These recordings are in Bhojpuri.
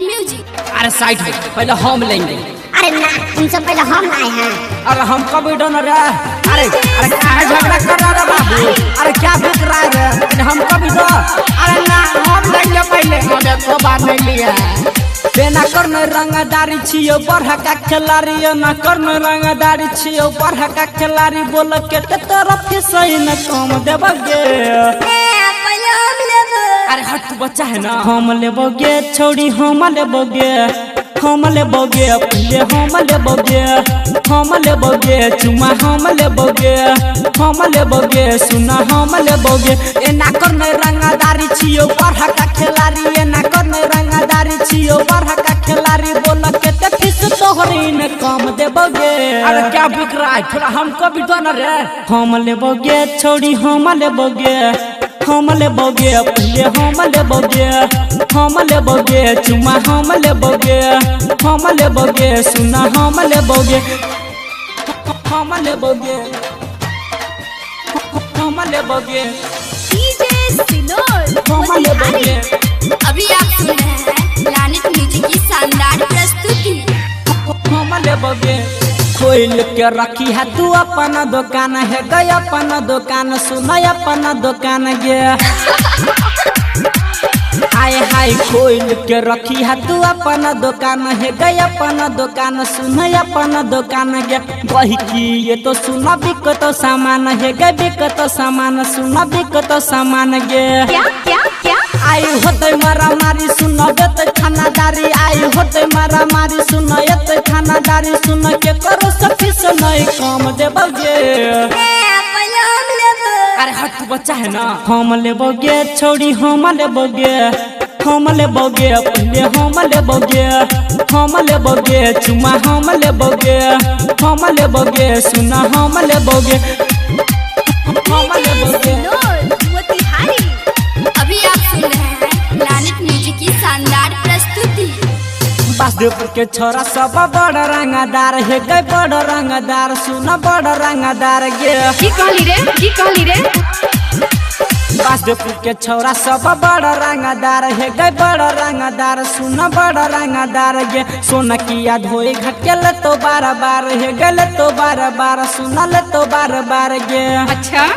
म्यूजिक। अरे साइड हो, पहले हम लेंगे। अरे ना, तुमसे पहले हम आए हैं। अरे हम कब डोनर है? अरे क्या है झगड़ा कर रहा है बाबू? अरे क्या बिक रहा है? हम कब दो? अरे ना, हम लेंगे पहले, हमें तो बात नहीं लिया। ना करने रंगदारी छियो बढ़ा का खिलाड़ी, ना करने रंगदारी छियो बढ़ा का खिलाड़ी। बोल के तरफ सही न कम देबगे। अरे हट बच्चा है ना, हम लेबोगे छोड़ी, हम लेबोगे, हम लेबोगे पहले, हम लेबोगे, हम लेबोगे चुमा, हम लेबोगे, हम लेबोगे सुना, हम लेबोगे। ए ना करने रंगदारी छियो बढ़ा का खिलाड़ी, ए ना करने रंगदारी छियो बढ़ा का खिलाड़ी। बोल के फीस तोहरी ने कम देबोगे। अरे क्या बिक रहा है? थोड़ा हमको भी दो ना रे। हम लेबोगे छोड़ी, हम लेबोगे, हम लेबोगे पहले, हम लेबोगे, हम लेबोगे चुमा, हम लेबोगे, हम लेबोगे सुना, हम लेबोगे, हम लेबोगे, हम लेबोगे, हम लेबोगे। अभी आप सुन रहे हैं लानित म्यूजिक की शानदार प्रस्तुति। हम लेबोगे खोल के रखी है तू अपना दुकान है गए, अपना दुकान सुना, अपना दुकान गे। हाय हाय खोल के रखी है तू अपना दुकान है गए, अपना दुकान सुना, अपना दुकान गे। वही की ये तो सुना बिकतो सामान है गे, बिकतो सामान सुना, बिकतो सामान गे। क्या आई होते मारा मारी सुना देते खानादारी, आई होते मारा मारी सुना येते खानादारी। सुन के करो सफिस नहीं कम देबगे। अरे हट बच्चा है ना, हम लेबोगे छोड़ी, हम लेबोगे, हम लेबोगे पहले, हम लेबोगे, हम लेबोगे चुमा, हम लेबोगे, हम लेबोगे सुना, हम लेबोगे, हम लेबोगे। अभी आप सुन रहे हैं लानित म्यूजिक की शानदार प्रस्तुति। बासदेवपुर के छोरा सब बड़ रंगदार है गए, बड़ रंगदार सुना, बड़ रंगदार गे। की कहली रे? बासदेवपुर के छोरा सब बड़ रंगदार है गए, बड़ रंगदार सुना, बड़ रंगदार गे। सोना किया धोए घटके तो बार बार है गले, तो बार बार सुना ले तो बार बार गे। अच्छा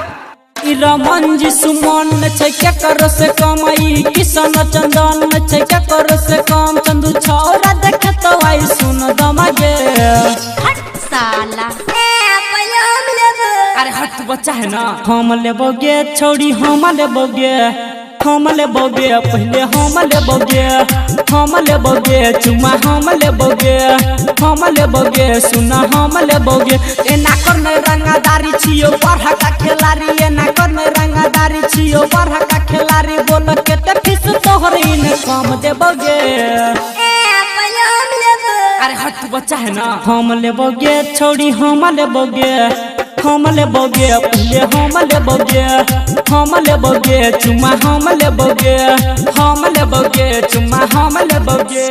रमन जी सुमन छै क्या करो से कम, किशन चंदन छै क्या करो से कम। चंदू छौरा देखे तो आई सुन दमगे। हट साला। अरे हट बच्चा है ना, हम लेबोगे छोड़ी, हम लेबोगे, हम लेबोगे पहले, हम लेबोगे, हम लेबोगे चुमा, हम लेबोगे, हम लेबोगे सुना, हम लेबोगे। ए ना करने रंगदारी छियो बढ़ा का खिलाड़ी, ए ना करने रंगदारी छियो बढ़ा का खिलाड़ी। बोल के फीस तोहरी ने कम देबोगे। अरे हट बच्चा है ना, हम लेबोगे छोड़ी, हम लेबोगे, हम लेबोगे पहले, हम लेबोगे, हम लेबोगे चुमा, हम लेबोगे, हम लेबोगे चुमा, हम लेबोगे।